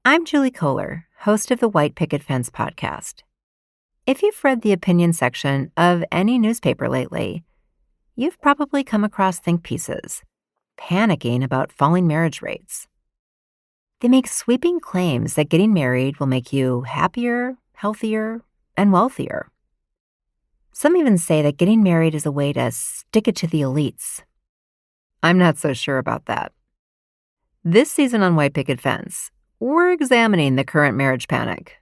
I'm Julie Kohler, host of the White Picket Fence podcast. If you've read the opinion section of any newspaper lately, you've probably come across think pieces panicking about falling marriage rates. They make sweeping claims that getting married will make you happier, healthier, and wealthier. Some even say that getting married is a way to stick it to the elites. I'm not so sure about that. This season on White Picket Fence, we're examining the current marriage panic.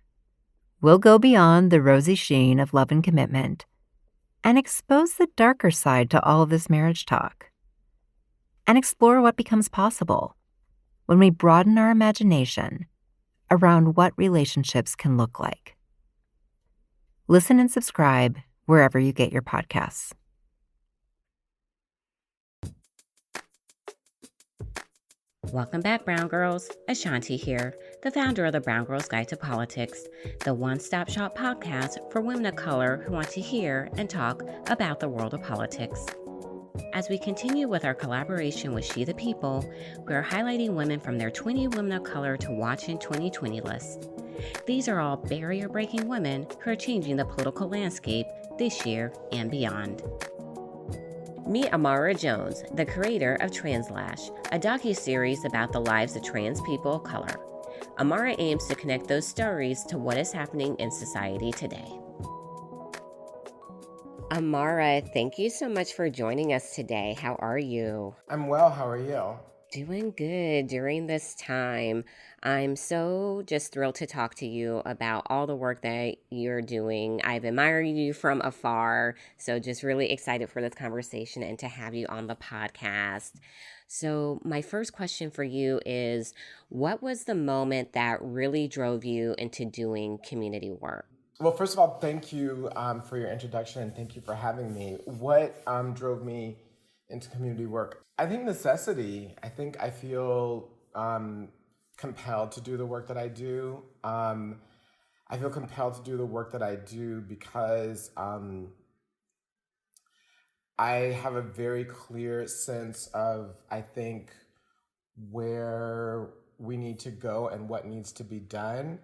We'll go beyond the rosy sheen of love and commitment and expose the darker side to all of this marriage talk and explore what becomes possible when we broaden our imagination around what relationships can look like. Listen and subscribe wherever you get your podcasts. Welcome back, Brown Girls. A'shanti here, the founder of the Brown Girls Guide to Politics, the one-stop shop podcast for women of color who want to hear and talk about the world of politics. As we continue with our collaboration with She the People, we are highlighting women from their 20 Women of Color to Watch in 2020 list. These are all barrier-breaking women who are changing the political landscape this year and beyond. Meet Imara Jones, the creator of TransLash, a docuseries about the lives of trans people of color. Imara aims to connect those stories to what is happening in society today. Imara, thank you so much for joining us today. How are you? I'm well. How are you? Doing good during this time. I'm so just thrilled to talk to you about all the work that you're doing. I've admired you from afar, so just really excited for this conversation and to have you on the podcast. So my first question for you is, what was the moment that really drove you into doing community work? Well, first of all, thank you for your introduction and thank you for having me. What drove me into community work? I think necessity. I feel compelled to do the work that I do. I feel compelled to do the work that I do because I have a very clear sense of, I think, where we need to go and what needs to be done.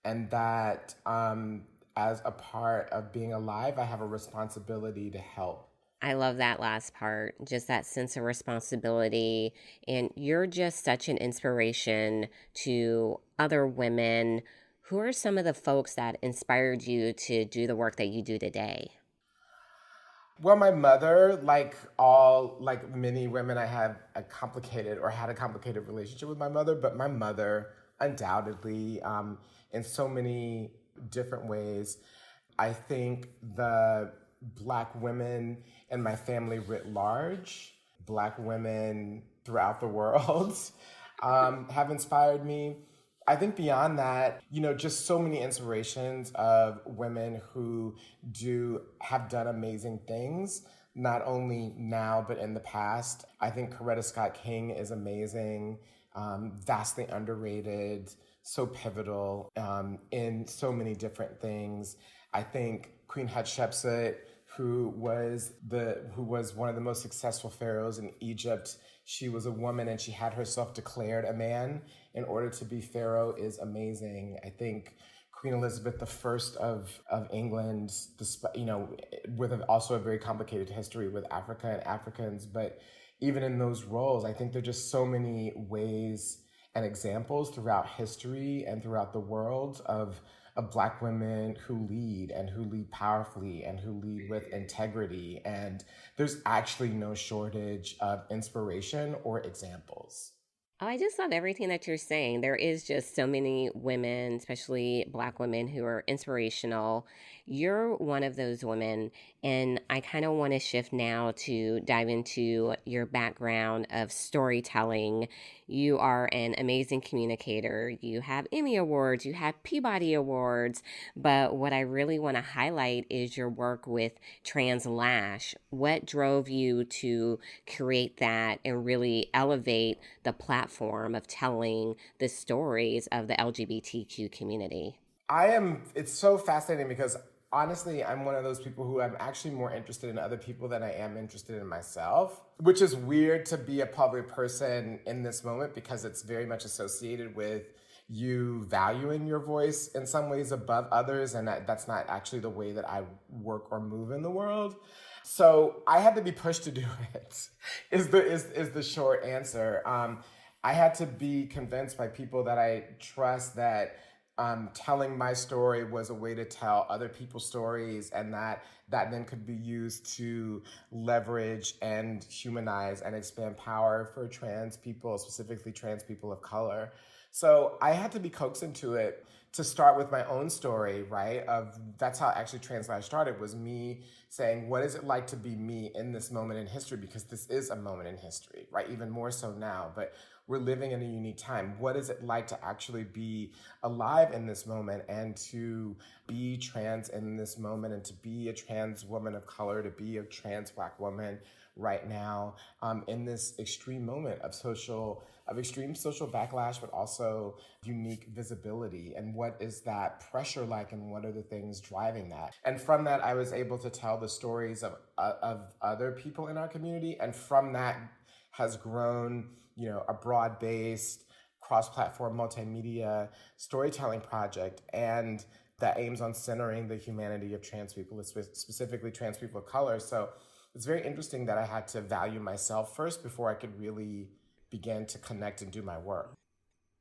And that as a part of being alive, I have a responsibility to help. I love that last part, just that sense of responsibility. And you're just such an inspiration to other women. Who are some of the folks that inspired you to do the work that you do today? Well, my mother, like many women, I had a complicated relationship with my mother, but my mother undoubtedly, in so many different ways, I think the Black women in my family writ large, Black women throughout the world, have inspired me. I think beyond that, just so many inspirations of women who have done amazing things, not only now, but in the past. I think Coretta Scott King is amazing, vastly underrated, so pivotal in so many different things. I think Queen Hatshepsut, who was one of the most successful pharaohs in Egypt. She was a woman and she had herself declared a man in order to be pharaoh, is amazing. I think Queen Elizabeth I of England, with also a very complicated history with Africa and Africans, but even in those roles, I think there are just so many ways and examples throughout history and throughout the world of Black women who lead powerfully and who lead with integrity. And there's actually no shortage of inspiration or examples. Oh, I just love everything that you're saying. There is just so many women, especially Black women, who are inspirational. You're one of those women, and I kind of want to shift now to dive into your background of storytelling. You are an amazing communicator. You have Emmy Awards, you have Peabody Awards, but what I really want to highlight is your work with TransLash. What drove you to create that and really elevate the platform of telling the stories of the LGBTQ community? It's so fascinating because honestly, I'm one of those people who I'm actually more interested in other people than I am interested in myself, which is weird to be a public person in this moment because it's very much associated with you through valuing your voice in some ways above others, and that's not actually the way that I work or move in the world. So I had to be pushed to do it. Is the short answer. I had to be convinced by people that I trust that telling my story was a way to tell other people's stories, and that then could be used to leverage and humanize and expand power for trans people, specifically trans people of color. So I had to be coaxed into it to start with my own story, right? That's how actually TransLash started, was me saying, what is it like to be me in this moment in history? Because this is a moment in history, right? Even more so now, but we're living in a unique time. What is it like to actually be alive in this moment and to be trans in this moment and to be a trans woman of color, to be a trans Black woman right now in this extreme moment of extreme social backlash, but also unique visibility? And what is that pressure like, and what are the things driving that? And from that, I was able to tell the stories of other people in our community, and from that has grown, a broad-based, cross-platform multimedia storytelling project, and that aims on centering the humanity of trans people, specifically trans people of color. So it's very interesting that I had to value myself first before I could really begin to connect and do my work.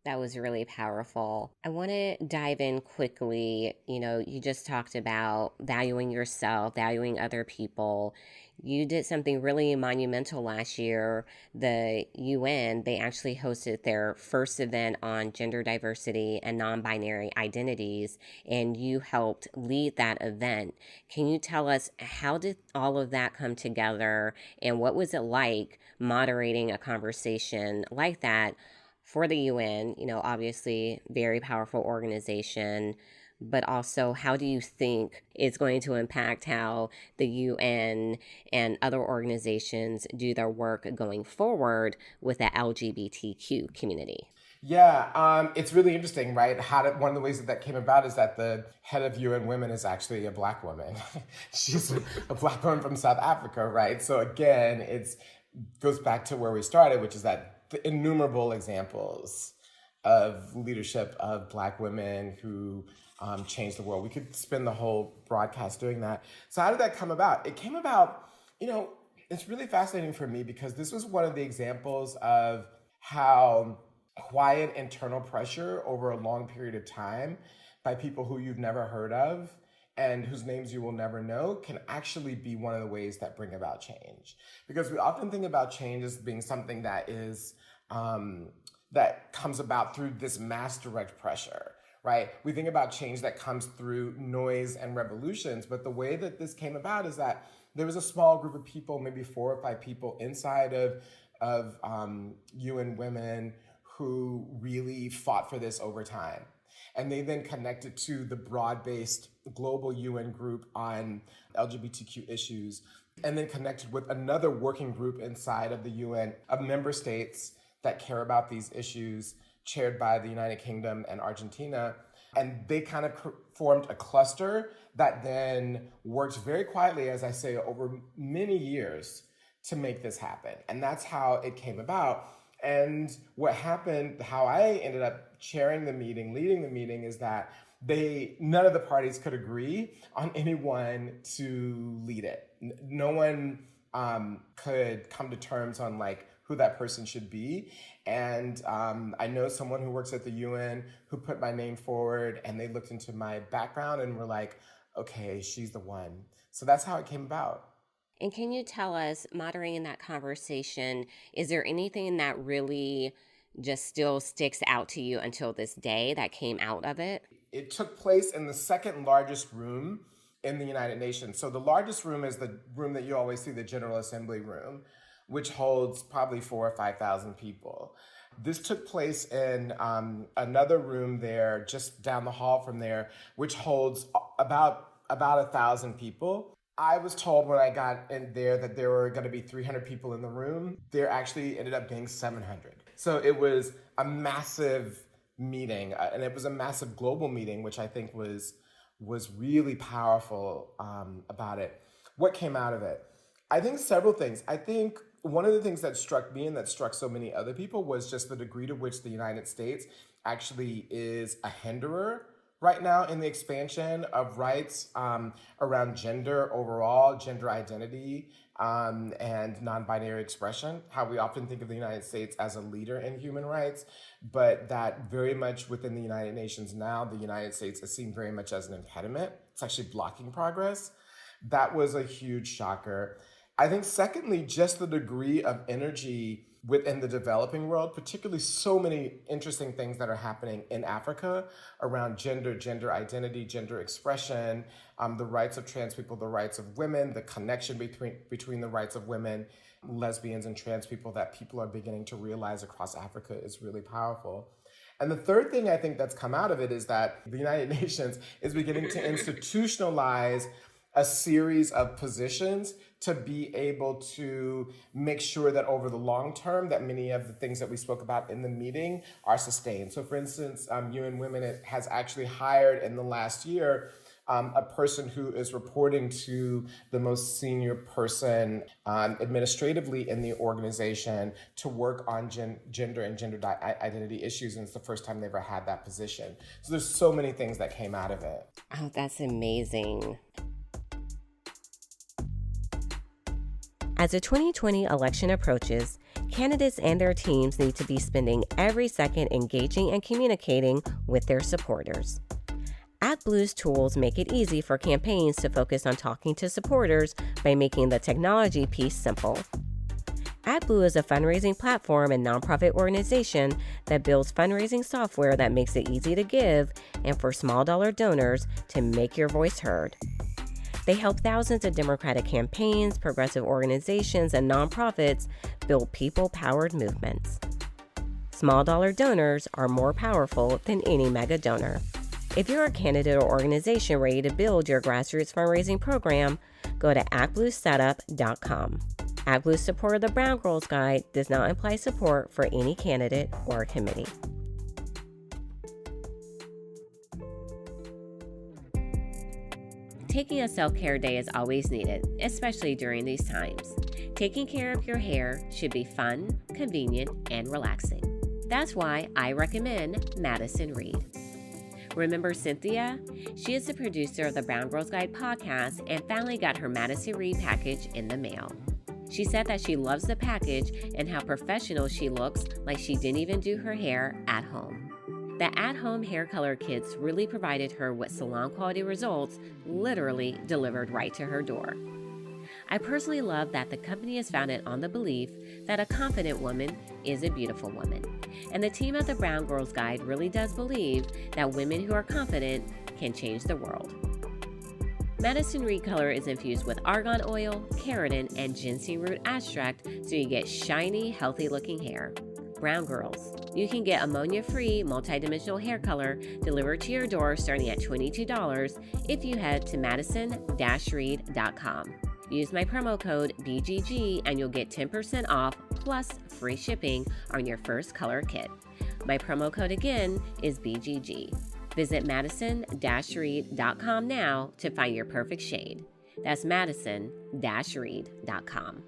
That was really powerful. I want to dive in quickly. You just talked about valuing yourself, valuing other people. You did something really monumental last year. The UN, they actually hosted their first event on gender diversity and non-binary identities, and you helped lead that event. Can you tell us, how did all of that come together, and what was it like moderating a conversation like that for the UN? Obviously, very powerful organization, but also, how do you think it's going to impact how the UN and other organizations do their work going forward with the LGBTQ community? Yeah, it's really interesting, right? One of the ways that came about is that the head of UN Women is actually a Black woman. She's a Black woman from South Africa, right? So again, it goes back to where we started, which is that the innumerable examples of leadership of Black women who changed the world. We could spend the whole broadcast doing that. So how did that come about? It came about, it's really fascinating for me because this was one of the examples of how quiet internal pressure over a long period of time by people who you've never heard of and whose names you will never know can actually be one of the ways that bring about change. Because we often think about change as being something that is that comes about through this mass direct pressure, right? We think about change that comes through noise and revolutions, but the way that this came about is that there was a small group of people, maybe 4 or 5 people inside of UN Women who really fought for this over time. And they then connected to the broad-based global UN group on LGBTQ issues, and then connected with another working group inside of the UN of member states that care about these issues, chaired by the United Kingdom and Argentina. And they kind of formed a cluster that then worked very quietly, as I say, over many years to make this happen. And that's how it came about. And what happened, how I ended up chairing the meeting, leading the meeting, is that none of the parties could agree on anyone to lead it. No one could come to terms on who that person should be. And I know someone who works at the UN who put my name forward, and they looked into my background and were like, okay, she's the one. So that's how it came about. And can you tell us, moderating that conversation, is there anything that really just still sticks out to you until this day that came out of it? It took place in the second largest room in the United Nations. So the largest room is the room that you always see, the General Assembly room, which holds probably 4,000 or 5,000 people. This took place in another room there, just down the hall from there, which holds about 1,000 people. I was told when I got in there that there were going to be 300 people in the room. There actually ended up being 700. So it was a massive meeting, and it was a massive global meeting, which I think was really powerful about it. What came out of it? I think several things. I think one of the things that struck me and that struck so many other people was just the degree to which the United States actually is a hinderer right now in the expansion of rights around gender overall, gender identity, and non-binary expression. How we often think of the United States as a leader in human rights, but that very much within the United Nations now, the United States is seen very much as an impediment. It's actually blocking progress. That was a huge shocker. I think secondly, just the degree of energy within the developing world, particularly so many interesting things that are happening in Africa around gender identity, gender expression, the rights of trans people, the rights of women, the connection between the rights of women, lesbians, and trans people that people are beginning to realize across Africa is really powerful. And the third thing I think that's come out of it is that the United Nations is beginning to institutionalize a series of positions to be able to make sure that over the long term that many of the things that we spoke about in the meeting are sustained. So for instance, UN Women has actually hired in the last year a person who is reporting to the most senior person administratively in the organization to work on gender and gender identity issues, and it's the first time they ever had that position. So there's so many things that came out of it. Oh, that's amazing. As the 2020 election approaches, candidates and their teams need to be spending every second engaging and communicating with their supporters. AdBlue's tools make it easy for campaigns to focus on talking to supporters by making the technology piece simple. AdBlue is a fundraising platform and nonprofit organization that builds fundraising software that makes it easy to give and for small dollar donors to make your voice heard. They help thousands of Democratic campaigns, progressive organizations, and nonprofits build people-powered movements. Small dollar donors are more powerful than any mega donor. If you're a candidate or organization ready to build your grassroots fundraising program, go to actbluesetup.com. AdBlue's support of the Brown Girls Guide does not imply support for any candidate or committee. Taking a self-care day is always needed, especially during these times. Taking care of your hair should be fun, convenient, and relaxing. That's why I recommend Madison Reed. Remember Cynthia? She is the producer of the Brown Girls Guide podcast and finally got her Madison Reed package in the mail. She said that she loves the package and how professional she looks, like she didn't even do her hair at home. The at-home hair color kits really provided her with salon-quality results, literally delivered right to her door. I personally love that the company is founded on the belief that a confident woman is a beautiful woman. And the team at the Brown Girls Guide really does believe that women who are confident can change the world. Madison Reed color is infused with argan oil, keratin, and ginseng root extract so you get shiny, healthy-looking hair. Brown Girls. You can get ammonia-free, multidimensional hair color delivered to your door starting at $22 if you head to madison-reed.com. Use my promo code BGG and you'll get 10% off plus free shipping on your first color kit. My promo code again is BGG. Visit madison-reed.com now to find your perfect shade. That's madison-reed.com.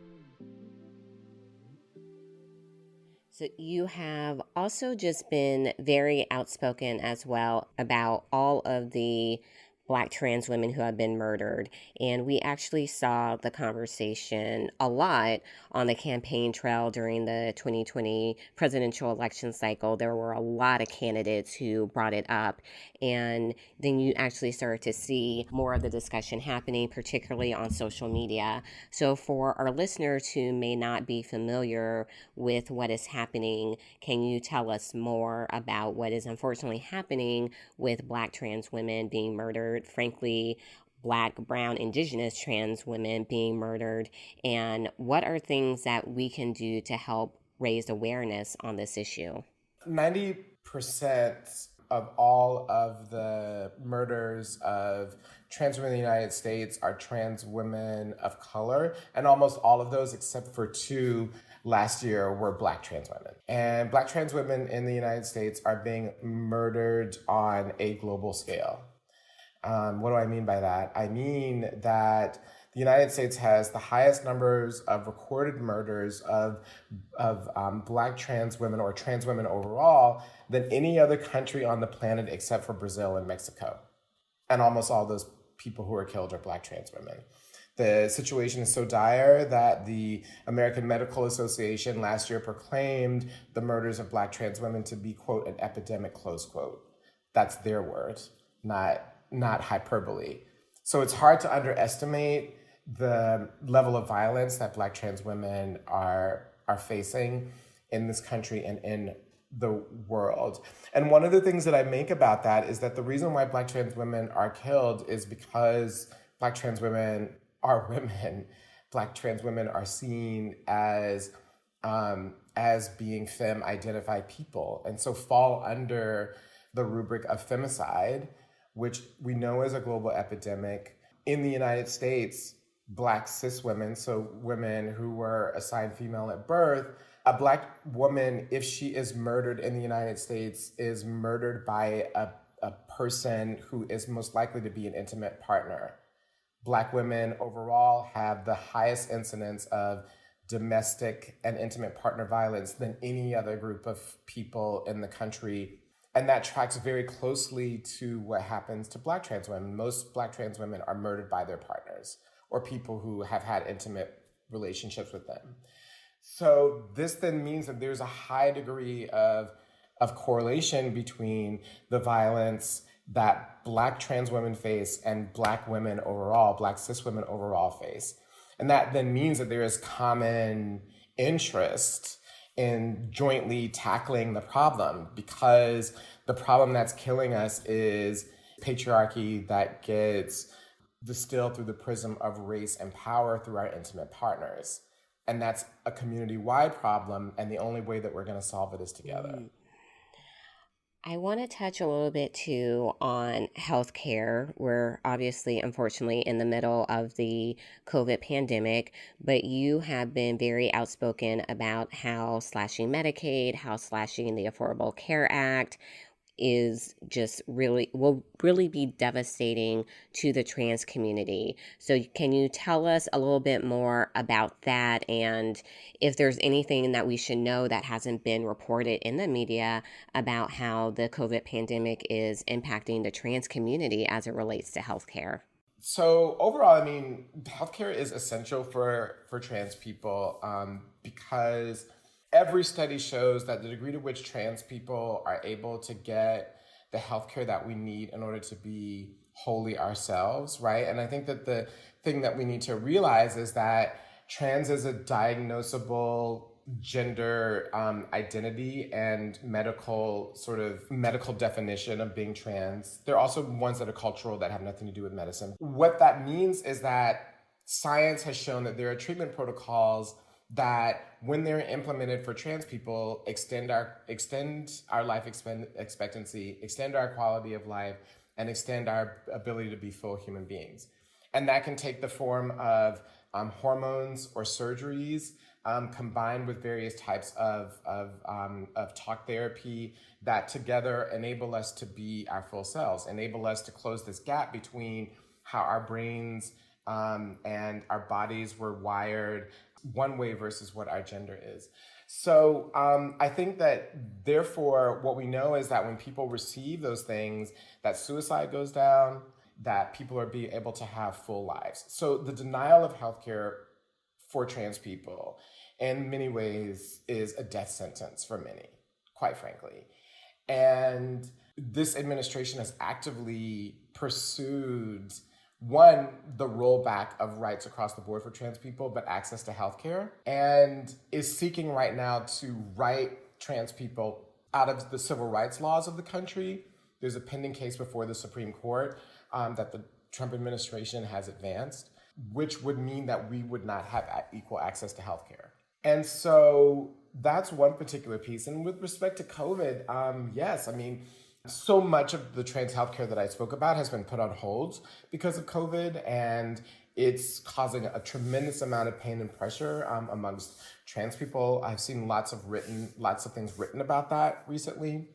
So you have also just been very outspoken as well about all of the Black trans women who have been murdered. And we actually saw the conversation a lot on the campaign trail during the 2020 presidential election cycle. There were a lot of candidates who brought it up. And then you actually started to see more of the discussion happening, particularly on social media. So for our listeners who may not be familiar with what is happening, can you tell us more about what is unfortunately happening with Black trans women being murdered? Frankly, Black, brown, indigenous trans women being murdered, and what are things that we can do to help raise awareness on this issue? 90% of all of the murders of trans women in the United States are trans women of color, and almost all of those, except for 2 last year, were Black trans women. And Black trans women in the United States are being murdered on a global scale. What do I mean by that? I mean that The United States has the highest numbers of recorded murders of Black trans women or trans women overall than any other country on the planet except for Brazil and Mexico. And almost all those people who are killed are Black trans women. The situation is so dire that the American Medical Association last year proclaimed the murders of Black trans women to be, quote, an epidemic, close quote. That's their word, not hyperbole. So it's hard to underestimate the level of violence that Black trans women are facing in this country and in the world. And one of the things that I make about that is that the reason why Black trans women are killed is because Black trans women are women. Black trans women are seen as being femme-identified people, and so fall under the rubric of femicide, which we know is a global epidemic. In the United States, Black cis women, so women who were assigned female at birth, a Black woman, if she is murdered in the United States, is murdered by a person who is most likely to be an intimate partner. Black women overall have the highest incidence of domestic and intimate partner violence than any other group of people in the country. And that tracks very closely to what happens to Black trans women. Most Black trans women are murdered by their partners or people who have had intimate relationships with them. So this then means that there's a high degree of correlation between the violence that Black trans women face and Black women overall, Black cis women overall face. And that then means that there is common interest in jointly tackling the problem, because the problem that's killing us is patriarchy that gets distilled through the prism of race and power through our intimate partners. And that's a community-wide problem, and the only way that we're going to solve it is together. I want to touch a little bit too on healthcare. We're obviously, unfortunately, in the middle of the COVID pandemic, but you have been very outspoken about how slashing Medicaid, how slashing the Affordable Care Act will really be devastating to the trans community. So can you tell us a little bit more about that, and if there's anything that we should know that hasn't been reported in the media about how the COVID pandemic is impacting the trans community as it relates to healthcare? So overall, I mean, healthcare is essential for trans people because every study shows that the degree to which trans people are able to get the healthcare that we need in order to be wholly ourselves, right? And I think that the thing that we need to realize is that trans is a diagnosable gender identity and medical definition of being trans. There are also ones that are cultural that have nothing to do with medicine. What that means is that science has shown that there are treatment protocols that, when they're implemented for trans people, extend our life expectancy, extend our quality of life, and extend our ability to be full human beings. And that can take the form of hormones or surgeries, combined with various types of talk therapy that together enable us to be our full selves, enable us to close this gap between how our brains and our bodies were wired one way versus what our gender is. So I think that, therefore, what we know is that when people receive those things, that suicide goes down, that people are being able to have full lives. So the denial of healthcare for trans people, in many ways, is a death sentence for many, quite frankly. And this administration has actively pursued, one, the rollback of rights across the board for trans people, but access to healthcare, and is seeking right now to write trans people out of the civil rights laws of the country. There's a pending case before the Supreme Court that the Trump administration has advanced, which would mean that we would not have equal access to healthcare. And so that's one particular piece. And with respect to COVID, yes, I mean, so much of the trans healthcare that I spoke about has been put on hold because of COVID, and it's causing a tremendous amount of pain and pressure amongst trans people. I've seen lots of things written about that recently.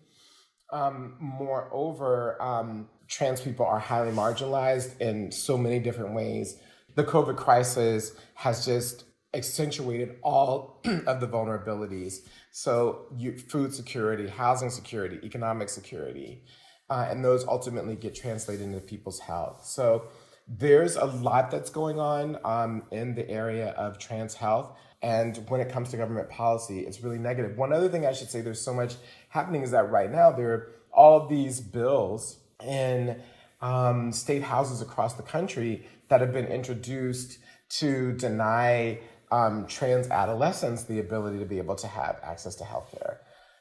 Moreover, trans people are highly marginalized in so many different ways. The COVID crisis has just accentuated all of the vulnerabilities. So food security, housing security, economic security, and those ultimately get translated into people's health. So there's a lot that's going on in the area of trans health. And when it comes to government policy, it's really negative. One other thing I should say, there's so much happening, is that right now there are all of these bills in state houses across the country that have been introduced to deny trans adolescents the ability to be able to have access to healthcare.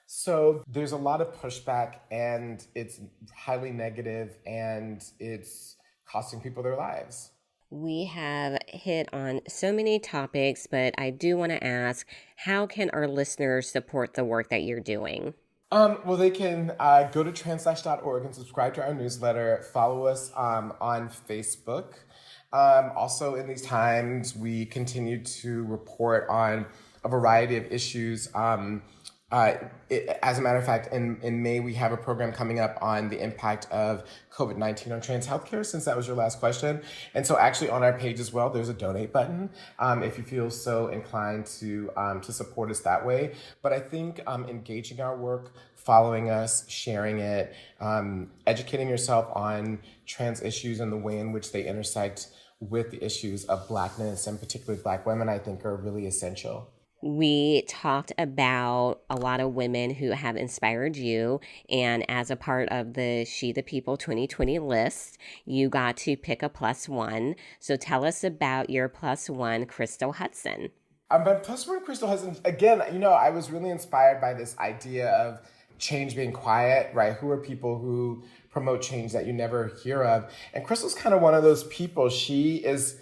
So there's a lot of pushback, and it's highly negative, and it's costing people their lives. We have hit on so many topics, but I do want to ask, how can our listeners support the work that you're doing? Well, they can go to translash.org and subscribe to our newsletter, follow us on Facebook. Also, in these times, we continue to report on a variety of issues. As a matter of fact, in May, we have a program coming up on the impact of COVID-19 on trans healthcare, since that was your last question. And so actually on our page as well, there's a donate button if you feel so inclined to support us that way. But I think engaging our work, following us, sharing it, educating yourself on trans issues and the way in which they intersect with the issues of Blackness, and particularly Black women, I think are really essential. We talked about a lot of women who have inspired you, and as a part of the She the People 2020 list, you got to pick a +1. So tell us about your +1, Crystal Hudson. But +1, Crystal Hudson, again, I was really inspired by this idea of change being quiet, right? Who are people who promote change that you never hear of? And Crystal's kind of one of those people. She is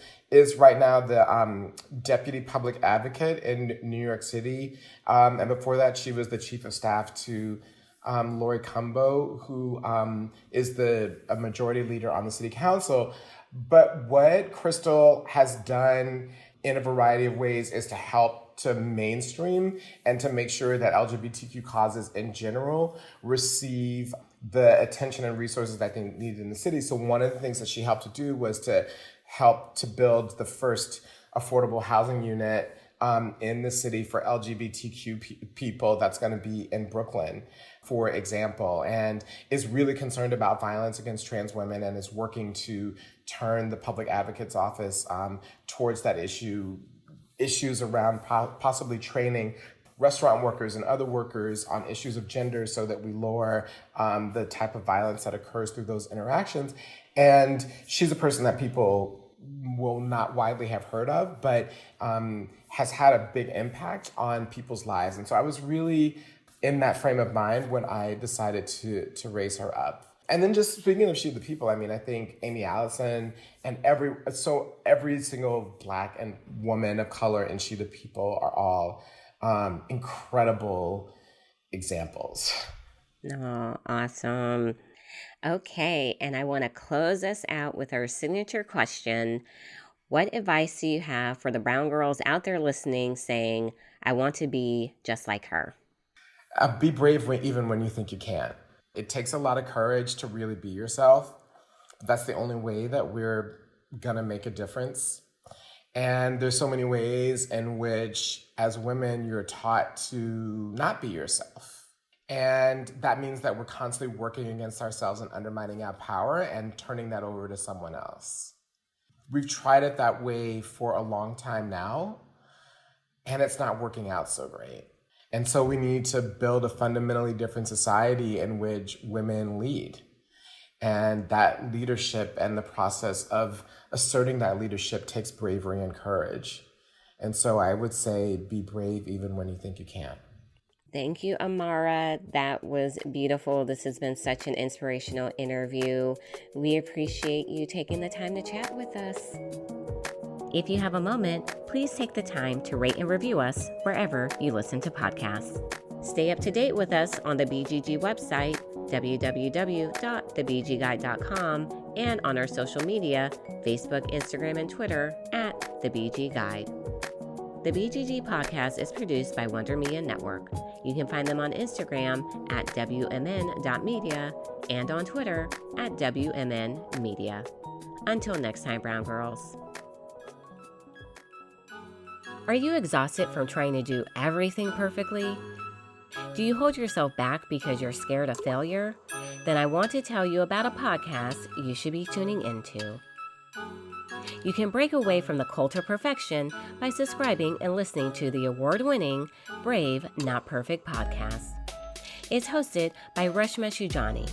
right now the deputy public advocate in New York City. And before that, she was the chief of staff to Lori Cumbo, who is a majority leader on the city council. But what Crystal has done in a variety of ways is to help to mainstream and to make sure that LGBTQ causes in general receive the attention and resources that they needed in the city. So one of the things that she helped to do was to help to build the first affordable housing unit in the city for LGBTQ people that's going to be in Brooklyn, for example, and is really concerned about violence against trans women and is working to turn the public advocate's office towards that issues around possibly training restaurant workers and other workers on issues of gender so that we lower the type of violence that occurs through those interactions. And she's a person that people will not widely have heard of, but has had a big impact on people's lives. And so I was really in that frame of mind when I decided to raise her up. And then just speaking of She the People, I think Amy Allison and every single Black and woman of color in She the People are all incredible examples. Oh, awesome. Okay, and I want to close us out with our signature question. What advice do you have for the brown girls out there listening saying, I want to be just like her? Be brave even when you think you can't. It takes a lot of courage to really be yourself. That's the only way that we're gonna make a difference. And there's so many ways in which, as women, you're taught to not be yourself. And that means that we're constantly working against ourselves and undermining our power and turning that over to someone else. We've tried it that way for a long time now, and it's not working out so great. And so we need to build a fundamentally different society in which women lead. And that leadership and the process of asserting that leadership takes bravery and courage. And so I would say be brave even when you think you can't. Thank you, Imara. That was beautiful. This has been such an inspirational interview. We appreciate you taking the time to chat with us. If you have a moment, please take the time to rate and review us wherever you listen to podcasts. Stay up to date with us on the BGG website, www.thebgguide.com, and on our social media, Facebook, Instagram, and Twitter @The BG Guide. The BGG podcast is produced by Wonder Media Network. You can find them on Instagram @WMN.media and on Twitter @WMNmedia. Until next time, brown girls. Are you exhausted from trying to do everything perfectly? Do you hold yourself back because you're scared of failure? Then I want to tell you about a podcast you should be tuning into. You can break away from the cult of perfection by subscribing and listening to the award-winning Brave, Not Perfect podcast. It's hosted by Reshma Shujani.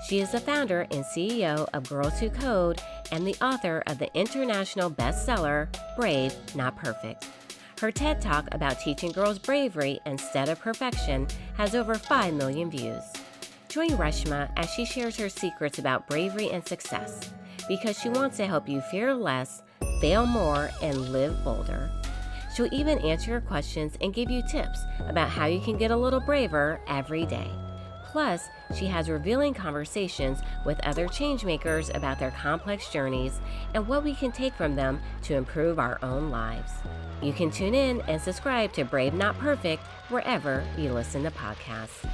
She is the founder and CEO of Girls Who Code and the author of the international bestseller, Brave, Not Perfect. Her TED Talk about teaching girls bravery instead of perfection has over 5 million views. Join Reshma as she shares her secrets about bravery and success, because she wants to help you fear less, fail more, and live bolder. She'll even answer your questions and give you tips about how you can get a little braver every day. Plus, she has revealing conversations with other changemakers about their complex journeys and what we can take from them to improve our own lives. You can tune in and subscribe to Brave Not Perfect wherever you listen to podcasts.